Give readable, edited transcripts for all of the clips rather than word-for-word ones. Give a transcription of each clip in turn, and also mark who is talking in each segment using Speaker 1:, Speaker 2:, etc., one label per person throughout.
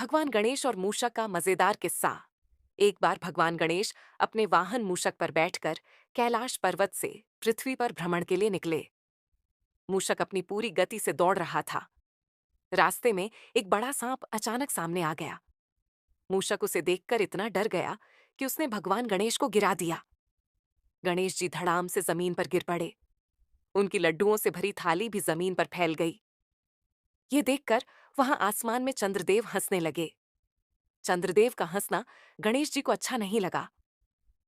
Speaker 1: भगवान गणेश और मूषक का मजेदार किस्सा। एक बार भगवान गणेश अपने वाहन मूषक पर बैठकर कैलाश पर्वत से पृथ्वी पर भ्रमण के लिए निकले। मूषक अपनी पूरी गति से दौड़ रहा था। रास्ते में एक बड़ा सांप अचानक सामने आ गया। मूषक उसे देखकर इतना डर गया कि उसने भगवान गणेश को गिरा दिया। गणेश जी धड़ाम से जमीन पर गिर पड़े। उनकी लड्डुओं से भरी थाली भी जमीन पर फैल गई। ये देखकर वहां आसमान में चंद्रदेव हंसने लगे। चंद्रदेव का हंसना गणेश जी को अच्छा नहीं लगा।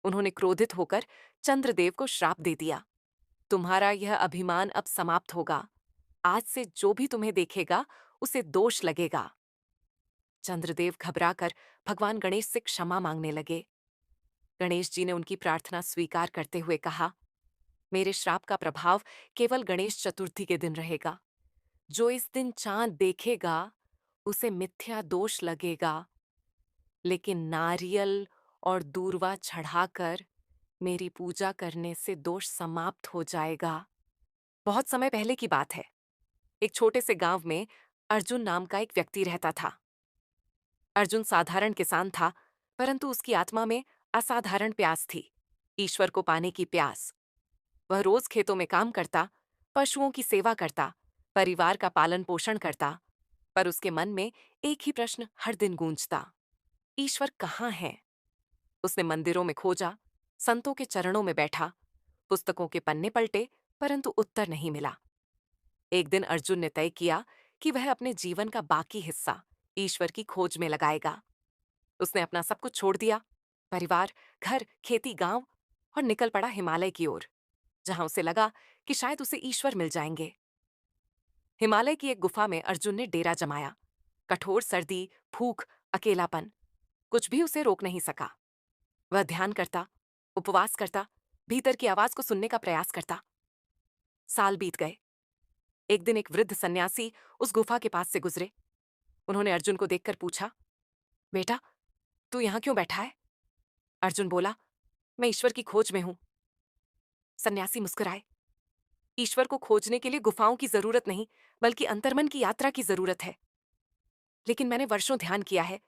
Speaker 1: उन्होंने क्रोधित होकर चंद्रदेव को श्राप दे दिया। तुम्हारा यह अभिमान अब समाप्त होगा। आज से जो भी तुम्हें देखेगा उसे दोष लगेगा। चंद्रदेव घबराकर भगवान गणेश से क्षमा मांगने लगे। गणेश जी ने उनकी प्रार्थना स्वीकार करते हुए कहा, मेरे श्राप का प्रभाव केवल गणेश चतुर्थी के दिन रहेगा। जो इस दिन चांद देखेगा उसे मिथ्या दोष लगेगा, लेकिन नारियल और दूर्वा चढ़ाकर मेरी पूजा करने से दोष समाप्त हो जाएगा। बहुत समय पहले की बात है। एक छोटे से गांव में अर्जुन नाम का एक व्यक्ति रहता था। अर्जुन साधारण किसान था, परंतु उसकी आत्मा में असाधारण प्यास थी, ईश्वर को पाने की प्यास। वह रोज खेतों में काम करता, पशुओं की सेवा करता, परिवार का पालन पोषण करता, पर उसके मन में एक ही प्रश्न हर दिन गूंजता, ईश्वर कहाँ है? उसने मंदिरों में खोजा, संतों के चरणों में बैठा, पुस्तकों के पन्ने पलटे, परंतु उत्तर नहीं मिला। एक दिन अर्जुन ने तय किया कि वह अपने जीवन का बाकी हिस्सा ईश्वर की खोज में लगाएगा। उसने अपना सब कुछ छोड़ दिया, परिवार, घर, खेती, गांव, और निकल पड़ा हिमालय की ओर, जहां उसे लगा कि शायद उसे ईश्वर मिल जाएंगे। हिमालय की एक गुफा में अर्जुन ने डेरा जमाया। कठोर सर्दी, भूख, अकेलापन, कुछ भी उसे रोक नहीं सका। वह ध्यान करता, उपवास करता, भीतर की आवाज को सुनने का प्रयास करता। साल बीत गए। एक दिन एक वृद्ध सन्यासी उस गुफा के पास से गुजरे। उन्होंने अर्जुन को देखकर पूछा, बेटा, तू यहां क्यों बैठा है? अर्जुन बोला, मैं ईश्वर की खोज में हूं। सन्यासी मुस्कुराए, ईश्वर को खोजने के लिए गुफाओं की जरूरत नहीं, बल्कि अंतर्मन की यात्रा की जरूरत है। लेकिन मैंने वर्षों ध्यान किया है,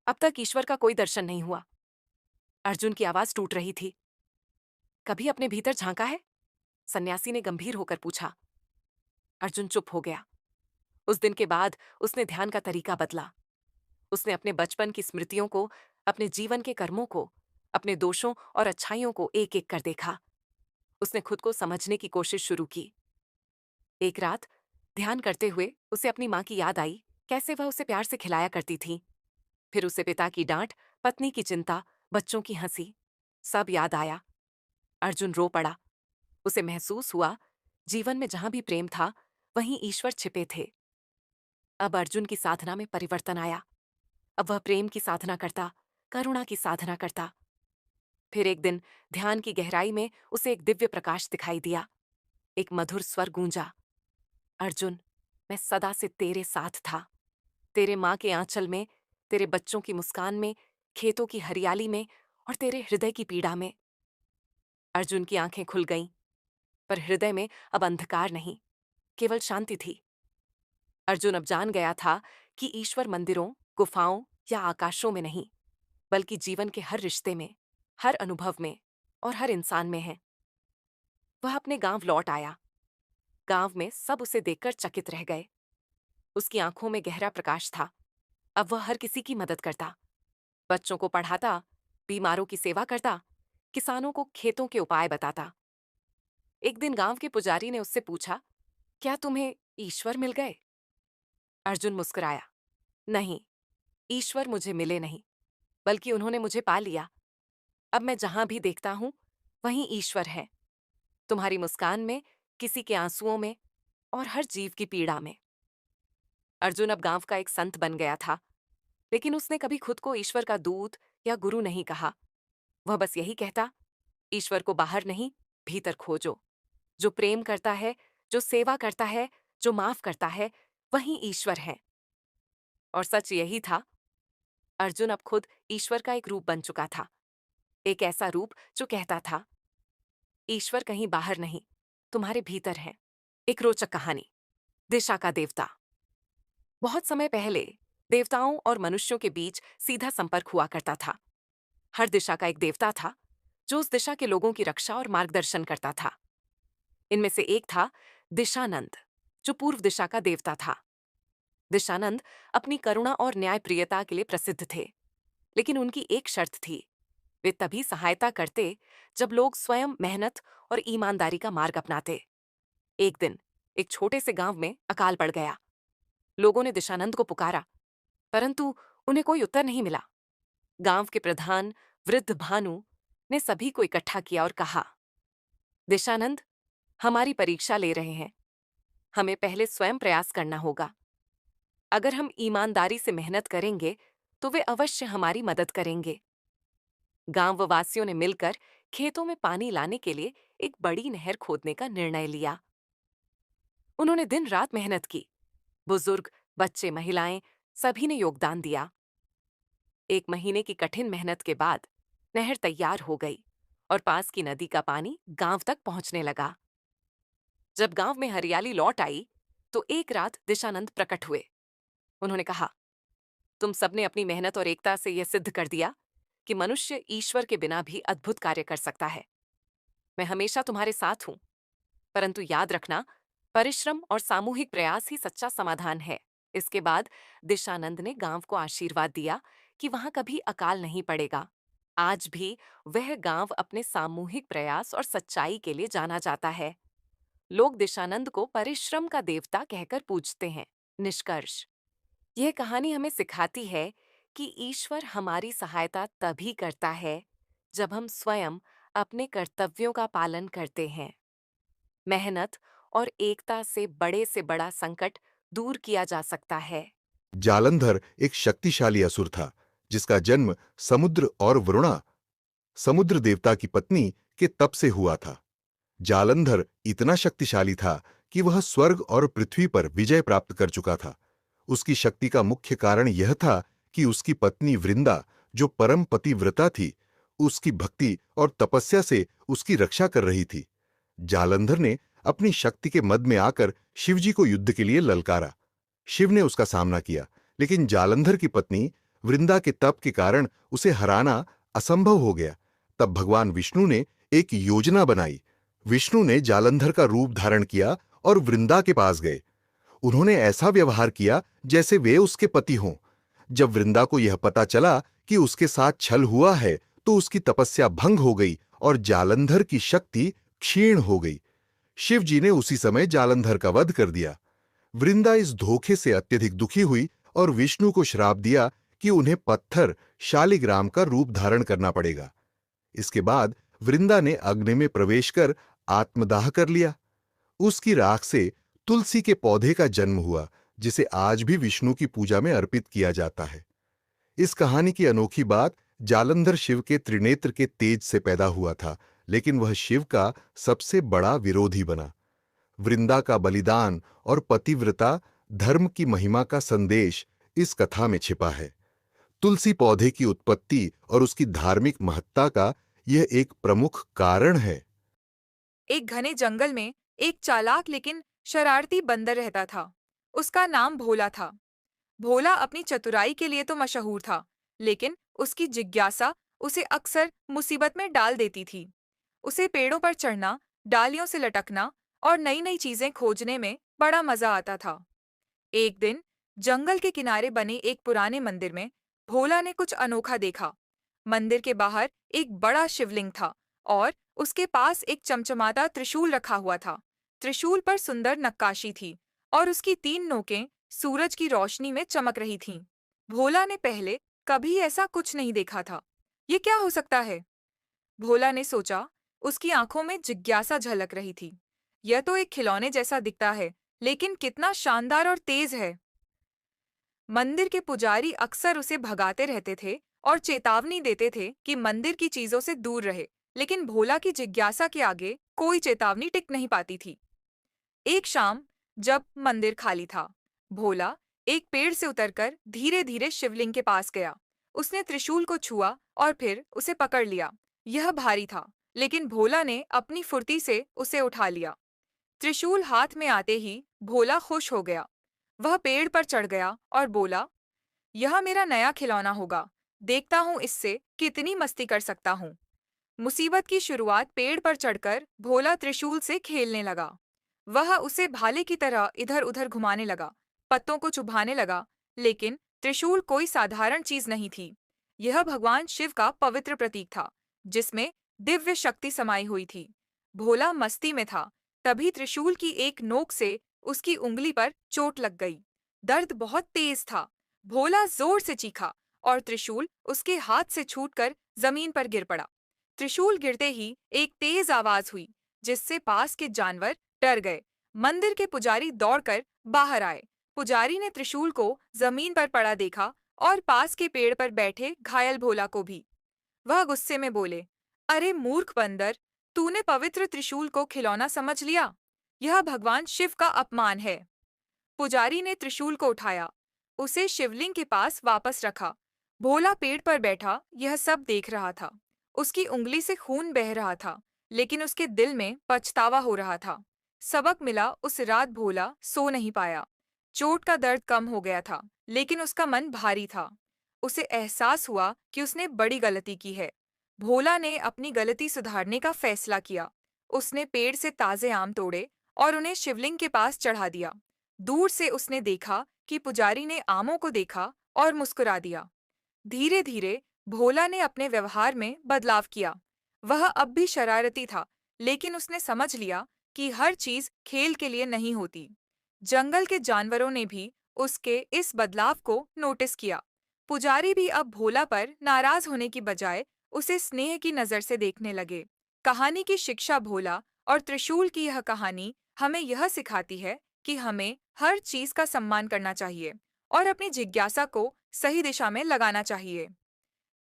Speaker 1: अब तक ईश्वर का कोई दर्शन नहीं हुआ। अर्जुन की आवाज टूट रही थी। कभी अपने भीतर झांका है? सन्यासी ने गंभीर होकर पूछा। अर्जुन चुप हो गया। उस दिन के बाद उसने ध्यान का तरीका बदला। उसने अपने बचपन की स्मृतियों को, अपने जीवन के कर्मों को, अपने दोषों और अच्छाइयों को एक एक कर देखा। उसने खुद को समझने की कोशिश शुरू की। एक रात ध्यान करते हुए उसे अपनी माँ की याद आई, कैसे वह उसे प्यार से खिलाया करती थी। फिर उसे पिता की डांट, पत्नी की चिंता, बच्चों की हंसी, सब याद आया। अर्जुन रो पड़ा। उसे महसूस हुआ, जीवन में जहां भी प्रेम था वहीं ईश्वर छिपे थे। अब अर्जुन की साधना में परिवर्तन आया। अब वह प्रेम की साधना करता, करुणा की साधना करता। फिर एक दिन ध्यान की गहराई में उसे एक दिव्य प्रकाश दिखाई दिया। एक मधुर स्वर गूंजा, अर्जुन, मैं सदा से तेरे साथ था। तेरे माँ के आंचल में, तेरे बच्चों की मुस्कान में, खेतों की हरियाली में, और तेरे हृदय की पीड़ा में। अर्जुन की आंखें खुल गईं, पर हृदय में अब अंधकार नहीं, केवल शांति थी। अर्जुन अब जान गया था कि ईश्वर मंदिरों, गुफाओं या आकाशों में नहीं, बल्कि जीवन के हर रिश्ते में, हर अनुभव में और हर इंसान में है। वह अपने गांव लौट आया। गांव में सब उसे देखकर चकित रह गए। उसकी आंखों में गहरा प्रकाश था। अब वह हर किसी की मदद करता, बच्चों को पढ़ाता, बीमारों की सेवा करता, किसानों को खेतों के उपाय बताता। एक दिन गांव के पुजारी ने उससे पूछा, क्या तुम्हें ईश्वर मिल गए? अर्जुन मुस्कुराया, नहीं, ईश्वर मुझे मिले नहीं, बल्कि उन्होंने मुझे पा लिया। अब मैं जहां भी देखता हूं वहीं ईश्वर है, तुम्हारी मुस्कान में, किसी के आंसुओं में, और हर जीव की पीड़ा में। अर्जुन अब गांव का एक संत बन गया था, लेकिन उसने कभी खुद को ईश्वर का दूत या गुरु नहीं कहा। वह बस यही कहता, ईश्वर को बाहर नहीं, भीतर खोजो। जो प्रेम करता है, जो सेवा करता है, जो माफ करता है, वही ईश्वर है। और सच यही था। अर्जुन अब खुद ईश्वर का एक रूप बन चुका था। एक ऐसा रूप जो कहता था, ईश्वर कहीं बाहर नहीं, तुम्हारे भीतर है। एक रोचक कहानी। दिशा का देवता। बहुत समय पहले देवताओं और मनुष्यों के बीच सीधा संपर्क हुआ करता था। हर दिशा का एक देवता था जो उस दिशा के लोगों की रक्षा और मार्गदर्शन करता था। इनमें से एक था दिशानंद, जो पूर्व दिशा का देवता था। दिशानंद अपनी करुणा और न्यायप्रियता के लिए प्रसिद्ध थे, लेकिन उनकी एक शर्त थी। वे तभी सहायता करते जब लोग स्वयं मेहनत और ईमानदारी का मार्ग अपनाते। एक दिन एक छोटे से गांव में अकाल पड़ गया। लोगों ने दिशानंद को पुकारा, परंतु उन्हें कोई उत्तर नहीं मिला। गांव के प्रधान वृद्ध भानु ने सभी को इकट्ठा किया और कहा, दिशानंद, हमारी परीक्षा ले रहे हैं। हमें पहले स्वयं प्रयास करना होगा। अगर हम ईमानदारी से मेहनत करेंगे तो वे अवश्य हमारी मदद करेंगे। गांव वासियों ने मिलकर खेतों में पानी लाने के लिए एक बड़ी नहर खोदने का निर्णय लिया। उन्होंने दिन रात मेहनत की। बुजुर्ग, बच्चे, महिलाएं सभी ने योगदान दिया। 1 महीने की कठिन मेहनत के बाद नहर तैयार हो गई और पास की नदी का पानी गांव तक पहुंचने लगा। जब गांव में हरियाली लौट आई तो एक रात दिशानंद प्रकट हुए। उन्होंने कहा, तुम सबने अपनी मेहनत और एकता से यह सिद्ध कर दिया कि मनुष्य ईश्वर के बिना भी अद्भुत कार्य कर सकता है। मैं हमेशा तुम्हारे साथ हूं, परंतु याद रखना, परिश्रम और सामूहिक प्रयास ही सच्चा समाधान है। इसके बाद दिशानंद ने गांव को आशीर्वाद दिया कि वहां कभी अकाल नहीं पड़ेगा। आज भी वह गांव अपने सामूहिक प्रयास और सच्चाई के लिए जाना जाता है। लोग दिशानंद को परिश्रम का देवता कहकर पूजते हैं। निष्कर्ष, यह कहानी हमें सिखाती है कि ईश्वर हमारी सहायता तभी करता है जब हम स्वयं अपने कर्तव्यों का पालन करते हैं। मेहनत और एकता से बड़ा संकट दूर किया जा सकता है।
Speaker 2: जालंधर एक शक्तिशाली असुर था, जिसका जन्म समुद्र और वरुणा, समुद्र देवता की पत्नी, के तप से हुआ था। जालंधर इतना शक्तिशाली था कि वह स्वर्ग और पृथ्वी पर विजय प्राप्त कर चुका था। उसकी शक्ति का मुख्य कारण यह था कि उसकी पत्नी वृंदा, जो परम पतिव्रता थी, उसकी भक्ति और तपस्या से उसकी रक्षा कर रही थी। जालंधर ने अपनी शक्ति के मद में आकर शिवजी को युद्ध के लिए ललकारा। शिव ने उसका सामना किया, लेकिन जालंधर की पत्नी वृंदा के तप के कारण उसे हराना असंभव हो गया। तब भगवान विष्णु ने एक योजना बनाई। विष्णु ने जालंधर का रूप धारण किया और वृंदा के पास गए। उन्होंने ऐसा व्यवहार किया जैसे वे उसके पति हों। जब वृंदा को यह पता चला कि उसके साथ छल हुआ है, तो उसकी तपस्या भंग हो गई और जालंधर की शक्ति क्षीण हो गई। शिव जी ने उसी समय जालंधर का वध कर दिया। वृंदा इस धोखे से अत्यधिक दुखी हुई और विष्णु को श्राप दिया कि उन्हें पत्थर शालिग्राम का रूप धारण करना पड़ेगा। इसके बाद वृंदा ने अग्नि में प्रवेश कर आत्मदाह कर लिया। उसकी राख से तुलसी के पौधे का जन्म हुआ, जिसे आज भी विष्णु की पूजा में अर्पित किया जाता है। इस कहानी की अनोखी बात, जालंधर शिव के त्रिनेत्र के तेज से पैदा हुआ था, लेकिन वह शिव का सबसे बड़ा विरोधी बना। वृंदा का बलिदान और पतिव्रता धर्म की महिमा का संदेश इस कथा में छिपा है। तुलसी पौधे की उत्पत्ति और उसकी धार्मिक महत्ता का यह एक प्रमुख कारण है।
Speaker 3: एक घने जंगल में एक चालाक लेकिन शरारती बंदर रहता था। उसका नाम भोला था। भोला अपनी चतुराई के लिए तो मशहूर था, लेकिन उसकी जिज्ञासा उसे अक्सर मुसीबत में डाल देती थी। उसे पेड़ों पर चढ़ना, डालियों से लटकना और नई नई चीजें खोजने में बड़ा मजा आता था। एक दिन जंगल के किनारे बने एक पुराने मंदिर में भोला ने कुछ अनोखा देखा। मंदिर के बाहर एक बड़ा शिवलिंग था और उसके पास एक चमचमाता त्रिशूल रखा हुआ था। त्रिशूल पर सुंदर नक्काशी थी और उसकी 3 नोकें सूरज की रोशनी में चमक रही थीं। भोला ने पहले कभी ऐसा कुछ नहीं देखा था। ये क्या हो सकता है? भोला ने सोचा। उसकी आंखों में जिज्ञासा झलक रही थी। यह तो एक खिलौने जैसा दिखता है, लेकिन कितना शानदार और तेज है। मंदिर के पुजारी अक्सर उसे भगाते रहते थे और चेतावनी देते थे कि मंदिर की चीजों से दूर रहे, लेकिन भोला की जिज्ञासा के आगे कोई चेतावनी टिक नहीं पाती थी। एक शाम जब मंदिर खाली था, भोला एक पेड़ से उतरकर धीरे धीरे शिवलिंग के पास गया। उसने त्रिशूल को छुआ और फिर उसे पकड़ लिया। यह भारी था, लेकिन भोला ने अपनी फुर्ती से उसे उठा लिया। त्रिशूल हाथ में आते ही भोला खुश हो गया। वह पेड़ पर चढ़ गया और बोला, यह मेरा नया खिलौना होगा। देखता हूँ इससे कितनी मस्ती कर सकता हूँ। मुसीबत की शुरुआत पेड़ पर चढ़कर भोला त्रिशूल से खेलने लगा। वह उसे भाले की तरह इधर उधर घुमाने लगा, पत्तों को चुभाने लगा, लेकिन त्रिशूल कोई साधारण चीज नहीं थी। यह भगवान शिव का पवित्र प्रतीक था, जिसमें दिव्य शक्ति समाई हुई थी। भोला मस्ती में था, तभी त्रिशूल की एक नोक से उसकी उंगली पर चोट लग गई। दर्द बहुत तेज था। भोला जोर से चीखा और त्रिशूल उसके हाथ से छूटकर जमीन पर गिर पड़ा। त्रिशूल गिरते ही एक तेज आवाज हुई, जिससे पास के जानवर डर गए। मंदिर के पुजारी दौड़कर बाहर आए। पुजारी ने त्रिशूल को जमीन पर पड़ा देखा और पास के पेड़ पर बैठे घायल भोला को भी। वह गुस्से में बोले, अरे मूर्ख बंदर, तूने पवित्र त्रिशूल को खिलौना समझ लिया। यह भगवान शिव का अपमान है। पुजारी ने त्रिशूल को उठाया, उसे शिवलिंग के पास वापस रखा। भोला पेड़ पर बैठा यह सब देख रहा था। उसकी उंगली से खून बह रहा था, लेकिन उसके दिल में पछतावा हो रहा था। सबक मिला, उस रात भोला सो नहीं पाया। चोट का दर्द कम हो गया था, लेकिन उसका मन भारी था। उसे एहसास हुआ कि उसने बड़ी गलती की है। भोला ने अपनी गलती सुधारने का फैसला किया। उसने पेड़ से ताजे आम तोड़े और उन्हें शिवलिंग के पास चढ़ा दिया। दूर से उसने देखा कि पुजारी ने आमों को देखा और मुस्कुरा दिया। धीरे धीरे भोला ने अपने व्यवहार में बदलाव किया। वह अब भी शरारती था, लेकिन उसने समझ लिया कि हर चीज खेल के लिए नहीं होती। जंगल के जानवरों ने भी उसके इस बदलाव को नोटिस किया। पुजारी भी अब भोला पर नाराज होने की बजाय उसे स्नेह की नजर से देखने लगे। कहानी की शिक्षा भोला और त्रिशूल की यह कहानी हमें यह सिखाती है कि हमें हर चीज का सम्मान करना चाहिए और अपनी जिज्ञासा को सही दिशा में लगाना चाहिए।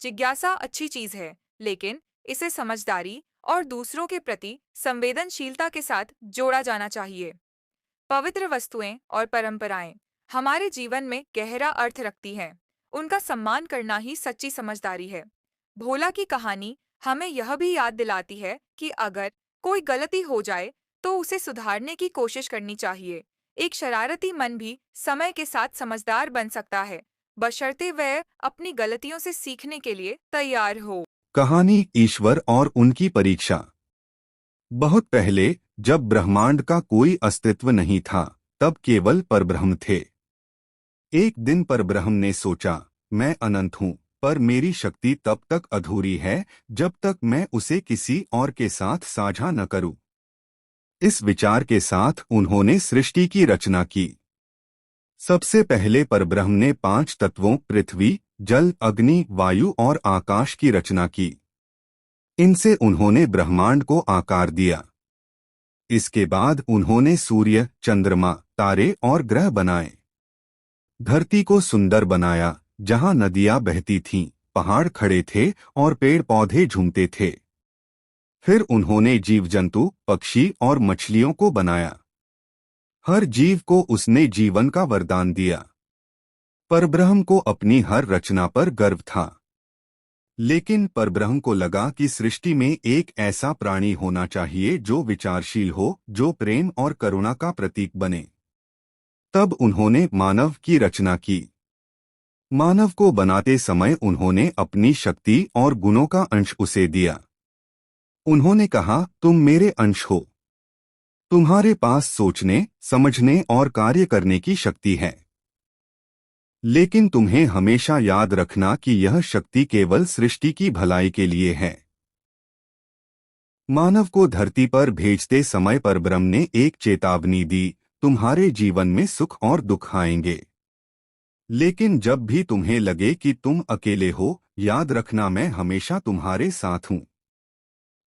Speaker 3: जिज्ञासा अच्छी चीज है, लेकिन इसे समझदारी और दूसरों के प्रति संवेदनशीलता के साथ जोड़ा जाना चाहिए। पवित्र वस्तुएं और परंपराएं हमारे जीवन में गहरा अर्थ रखती हैं। उनका सम्मान करना ही सच्ची समझदारी है। भोला की कहानी हमें यह भी याद दिलाती है कि अगर कोई गलती हो जाए तो उसे सुधारने की कोशिश करनी चाहिए। एक शरारती मन भी समय के साथ समझदार बन सकता है, बशर्ते वह अपनी गलतियों से सीखने के लिए तैयार हो।
Speaker 4: कहानी ईश्वर और उनकी परीक्षा। बहुत पहले, जब ब्रह्मांड का कोई अस्तित्व नहीं था, तब केवल परब्रह्म थे। एक दिन परब्रह्म ने सोचा, मैं अनंत हूँ, पर मेरी शक्ति तब तक अधूरी है जब तक मैं उसे किसी और के साथ साझा न करूं। इस विचार के साथ उन्होंने सृष्टि की रचना की। सबसे पहले परब्रह्म ने 5 तत्वों पृथ्वी, जल, अग्नि, वायु और आकाश की रचना की। इनसे उन्होंने ब्रह्मांड को आकार दिया। इसके बाद उन्होंने सूर्य, चंद्रमा, तारे और ग्रह बनाए। धरती को सुंदर बनाया, जहां नदियां बहती थीं, पहाड़ खड़े थे और पेड़ पौधे झूमते थे। फिर उन्होंने जीव जंतु, पक्षी और मछलियों को बनाया। हर जीव को उसने जीवन का वरदान दिया। परब्रह्म को अपनी हर रचना पर गर्व था। लेकिन परब्रह्म को लगा कि सृष्टि में एक ऐसा प्राणी होना चाहिए जो विचारशील हो, जो प्रेम और करुणा का प्रतीक बने। तब उन्होंने मानव की रचना की। मानव को बनाते समय उन्होंने अपनी शक्ति और गुणों का अंश उसे दिया। उन्होंने कहा, तुम मेरे अंश हो। तुम्हारे पास सोचने, समझने और कार्य करने की शक्ति है। लेकिन तुम्हें हमेशा याद रखना कि यह शक्ति केवल सृष्टि की भलाई के लिए है। मानव को धरती पर भेजते समय परब्रह्म ने एक चेतावनी दी, तुम्हारे जीवन में सुख और दुख आएंगे। लेकिन जब भी तुम्हें लगे कि तुम अकेले हो, याद रखना मैं हमेशा तुम्हारे साथ हूं।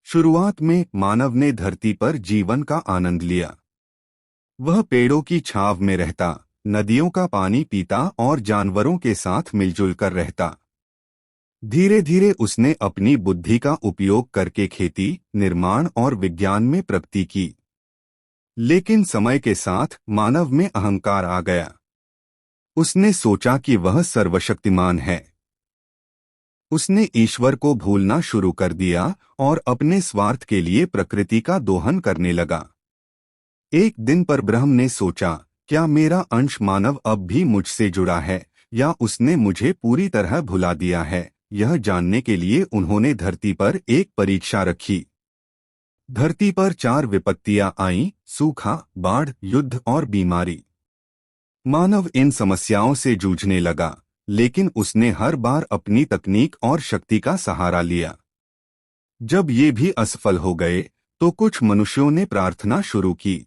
Speaker 4: शुरुआत में मानव ने धरती पर जीवन का आनंद लिया। वह पेड़ों की छांव में रहता, नदियों का पानी पीता और जानवरों के साथ मिलजुल कर रहता। धीरे धीरे उसने अपनी बुद्धि का उपयोग करके खेती, निर्माण और विज्ञान में प्रगति की। लेकिन समय के साथ मानव में अहंकार आ गया। उसने सोचा कि वह सर्वशक्तिमान है। उसने ईश्वर को भूलना शुरू कर दिया और अपने स्वार्थ के लिए प्रकृति का दोहन करने लगा। एक दिन परब्रह्म ने सोचा, क्या मेरा अंश मानव अब भी मुझसे जुड़ा है, या उसने मुझे पूरी तरह भुला दिया है। यह जानने के लिए उन्होंने धरती पर एक परीक्षा रखी। धरती पर 4 विपत्तियां आईं: सूखा, बाढ़, युद्ध और बीमारी। मानव इन समस्याओं से जूझने लगा, लेकिन उसने हर बार अपनी तकनीक और शक्ति का सहारा लिया। जब ये भी असफल हो गए, तो कुछ मनुष्यों ने प्रार्थना शुरू की।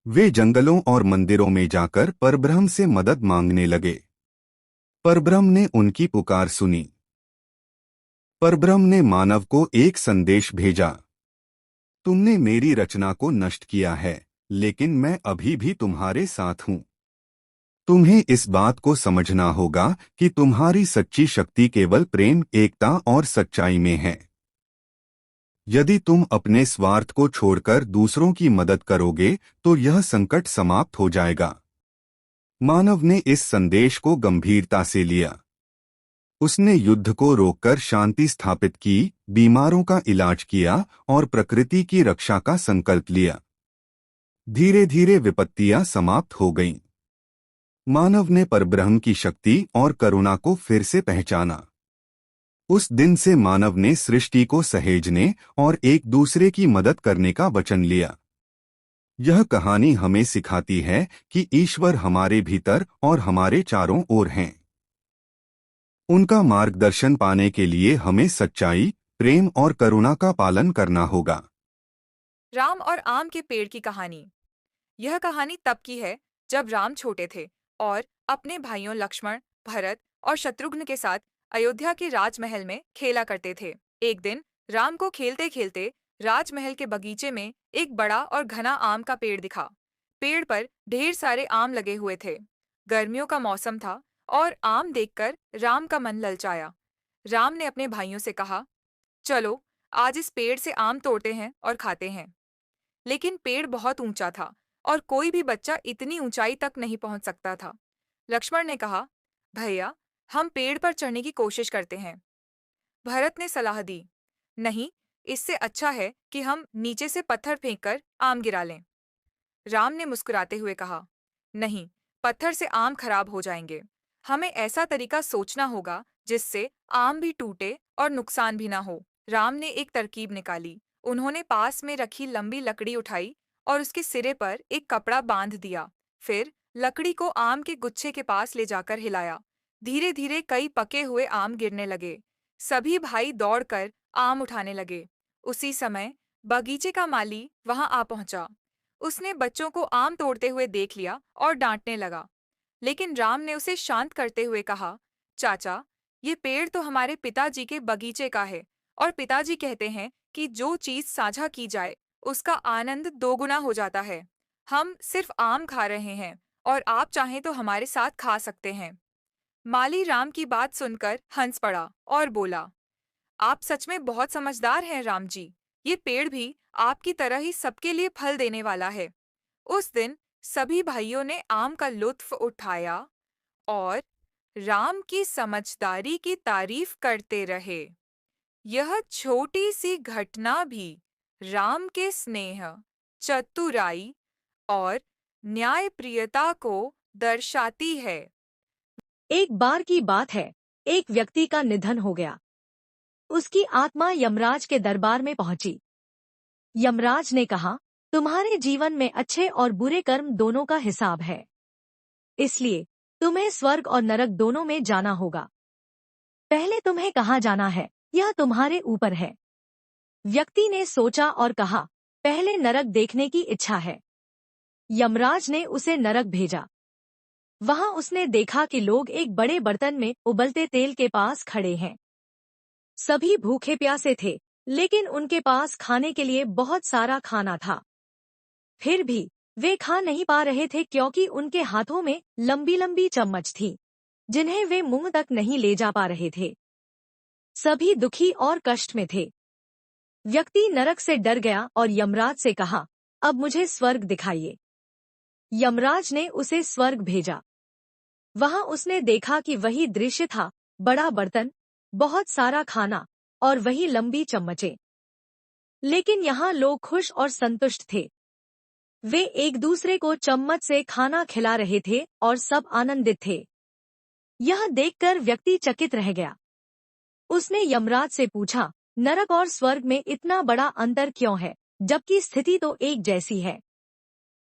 Speaker 4: वे जंगलों और मंदिरों में जाकर परब्रह्म से मदद मांगने लगे। परब्रह्म ने उनकी पुकार सुनी। परब्रह्म ने मानव को एक संदेश भेजा। तुमने मेरी रचना को नष्ट किया है, लेकिन मैं अभी भी तुम्हारे साथ हूं। तुम्हें इस बात को समझना होगा कि तुम्हारी सच्ची शक्ति केवल प्रेम, एकता और सच्चाई में है। यदि तुम अपने स्वार्थ को छोड़कर दूसरों की मदद करोगे, तो यह संकट समाप्त हो जाएगा। मानव ने इस संदेश को गंभीरता से लिया। उसने युद्ध को रोककर शांति स्थापित की, बीमारों का इलाज किया और प्रकृति की रक्षा का संकल्प लिया। धीरे धीरे विपत्तियां समाप्त हो गईं। मानव ने परब्रह्म की शक्ति और करुणा को फिर से पहचाना। उस दिन से मानव ने सृष्टि को सहेजने और एक दूसरे की मदद करने का वचन लिया। यह कहानी हमें सिखाती है कि ईश्वर हमारे भीतर और हमारे चारों ओर हैं। उनका मार्गदर्शन पाने के लिए हमें सच्चाई, प्रेम और करुणा का पालन करना होगा।
Speaker 3: राम और आम के पेड़ की कहानी। यह कहानी तब की है जब राम छोटे थे और अपने भाइयों लक्ष्मण, भरत और शत्रुघ्न के साथ अयोध्या के राजमहल में खेला करते थे। एक दिन राम को खेलते खेलते राजमहल के बगीचे में एक बड़ा और घना आम का पेड़ दिखा। पेड़ पर ढेर सारे आम लगे हुए थे। गर्मियों का मौसम था और आम देखकर राम का मन ललचाया। राम ने अपने भाइयों से कहा, चलो आज इस पेड़ से आम तोड़ते हैं और खाते हैं। लेकिन पेड़ बहुत ऊंचा था और कोई भी बच्चा इतनी ऊंचाई तक नहीं पहुंच सकता था। लक्ष्मण ने कहा, भैया हम पेड़ पर चढ़ने की कोशिश करते हैं। भरत ने सलाह दी, नहीं, इससे अच्छा है कि हम नीचे से पत्थर फेंककर आम गिरा लें। राम ने मुस्कुराते हुए कहा, नहीं, पत्थर से आम खराब हो जाएंगे। हमें ऐसा तरीका सोचना होगा जिससे आम भी टूटे और नुकसान भी ना हो। राम ने एक तरकीब निकाली। उन्होंने पास में रखी लंबी लकड़ी उठाई और उसके सिरे पर एक कपड़ा बांध दिया। फिर लकड़ी को आम के गुच्छे के पास ले जाकर हिलाया। धीरे धीरे कई पके हुए आम गिरने लगे। सभी भाई दौड़कर आम उठाने लगे। उसी समय बगीचे का माली वहां आ पहुंचा। उसने बच्चों को आम तोड़ते हुए देख लिया और डांटने लगा। लेकिन राम ने उसे शांत करते हुए कहा, चाचा, ये पेड़ तो हमारे पिताजी के बगीचे का है और पिताजी कहते हैं कि जो चीज साझा की जाए उसका आनंद दोगुना हो जाता है। हम सिर्फ आम खा रहे हैं और आप चाहें तो हमारे साथ खा सकते हैं। माली राम की बात सुनकर हंस पड़ा और बोला, आप सच में बहुत समझदार हैं राम जी। ये पेड़ भी आपकी तरह ही सबके लिए फल देने वाला है। उस दिन सभी भाइयों ने आम का लुत्फ उठाया और राम की समझदारी की तारीफ करते रहे। यह छोटी सी घटना भी राम के स्नेह, चतुराई और न्यायप्रियता को दर्शाती है।
Speaker 5: एक बार की बात है, एक व्यक्ति का निधन हो गया। उसकी आत्मा यमराज के दरबार में पहुंची। यमराज ने कहा, तुम्हारे जीवन में अच्छे और बुरे कर्म दोनों का हिसाब है, इसलिए तुम्हें स्वर्ग और नरक दोनों में जाना होगा। पहले तुम्हें कहाँ जाना है, यह तुम्हारे ऊपर है। व्यक्ति ने सोचा और कहा, पहले नरक देखने की इच्छा है। यमराज ने उसे नरक भेजा। वहां उसने देखा कि लोग एक बड़े बर्तन में उबलते तेल के पास खड़े हैं। सभी भूखे प्यासे थे, लेकिन उनके पास खाने के लिए बहुत सारा खाना था। फिर भी वे खा नहीं पा रहे थे क्योंकि उनके हाथों में लंबी लंबी चम्मच थी, जिन्हें वे मुंह तक नहीं ले जा पा रहे थे। सभी दुखी और कष्ट में थे। व्यक्ति नरक से डर गया और यमराज से कहा, अब मुझे स्वर्ग दिखाइए। यमराज ने उसे स्वर्ग भेजा। वहां उसने देखा कि वही दृश्य था, बड़ा बर्तन, बहुत सारा खाना और वही लंबी चम्मचें। लेकिन यहाँ लोग खुश और संतुष्ट थे। वे एक दूसरे को चम्मच से खाना खिला रहे थे और सब आनंदित थे। यह देखकर व्यक्ति चकित रह गया। उसने यमराज से पूछा, नरक और स्वर्ग में इतना बड़ा अंतर क्यों है, जबकि स्थिति तो एक जैसी है?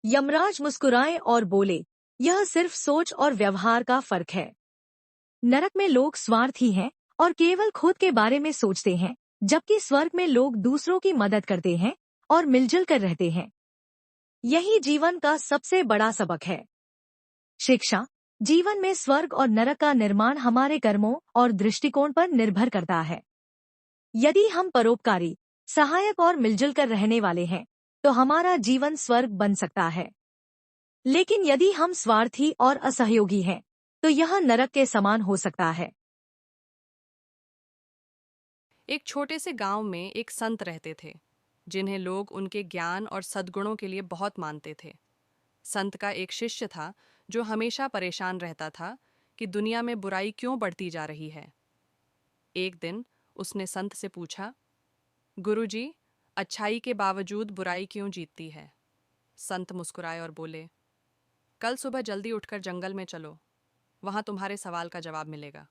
Speaker 5: यमराज मुस्कुराए और बोले, यह सिर्फ सोच और व्यवहार का फर्क है। नरक में लोग स्वार्थी हैं और केवल खुद के बारे में सोचते हैं, जबकि स्वर्ग में लोग दूसरों की मदद करते हैं और मिलजुल कर रहते हैं। यही जीवन का सबसे बड़ा सबक है। शिक्षा। जीवन में स्वर्ग और नरक का निर्माण हमारे कर्मों और दृष्टिकोण पर निर्भर करता है। यदि हम परोपकारी, सहायक और मिलजुल कर रहने वाले हैं, तो हमारा जीवन स्वर्ग बन सकता है। लेकिन यदि हम स्वार्थी और असहयोगी हैं, तो यह नरक के समान हो सकता है।
Speaker 6: एक छोटे से गांव में एक संत रहते थे, जिन्हें लोग उनके ज्ञान और सद्गुणों के लिए बहुत मानते थे। संत का एक शिष्य था जो हमेशा परेशान रहता था कि दुनिया में बुराई क्यों बढ़ती जा रही है। एक दिन उसने संत से पूछा, गुरुजी, अच्छाई के बावजूद बुराई क्यों जीतती है? संत मुस्कुराए और बोले, कल सुबह जल्दी उठकर जंगल में चलो, वहां तुम्हारे सवाल का जवाब मिलेगा।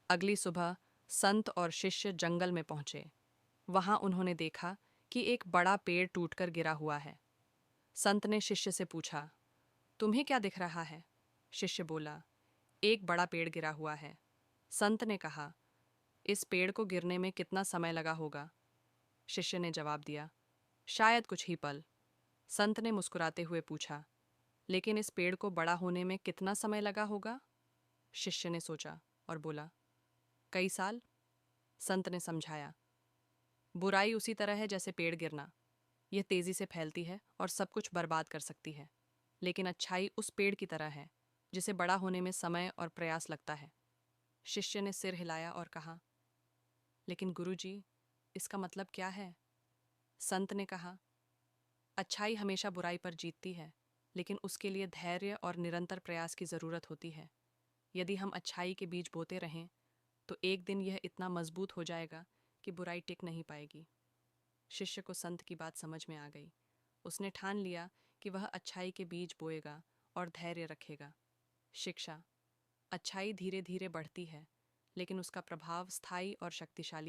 Speaker 6: अगली सुबह संत और शिष्य जंगल में पहुंचे। वहां उन्होंने देखा कि एक बड़ा पेड़ टूटकर गिरा हुआ है। संत ने शिष्य से पूछा, तुम्हें क्या दिख रहा है? शिष्य बोला, एक बड़ा पेड़ गिरा हुआ है। संत ने कहा, इस पेड़ को गिरने में कितना समय लगा होगा? शिष्य ने जवाब दिया, शायद कुछ ही पल। संत ने मुस्कुराते हुए पूछा, लेकिन इस पेड़ को बड़ा होने में कितना समय लगा होगा? शिष्य ने सोचा और बोला, कई साल। संत ने समझाया, बुराई उसी तरह है जैसे पेड़ गिरना। यह तेजी से फैलती है और सब कुछ बर्बाद कर सकती है, लेकिन अच्छाई उस पेड़ की तरह है जिसे बड़ा होने में समय और प्रयास लगता है। शिष्य ने सिर हिलाया और कहा, लेकिन गुरुजी, इसका मतलब क्या है? संत ने कहा, अच्छाई हमेशा बुराई पर जीतती है, लेकिन उसके लिए धैर्य और निरंतर प्रयास की जरूरत होती है। यदि हम अच्छाई के बीज बोते रहें, तो एक दिन यह इतना मजबूत हो जाएगा कि बुराई टिक नहीं पाएगी। शिष्य को संत की बात समझ में आ गई। उसने ठान लिया कि वह अच्छाई के बीज बोएगा और धैर्य रखेगा। शिक्षा। अच्छाई धीरे धीरे बढ़ती है, लेकिन उसका प्रभाव स्थायी और शक्तिशाली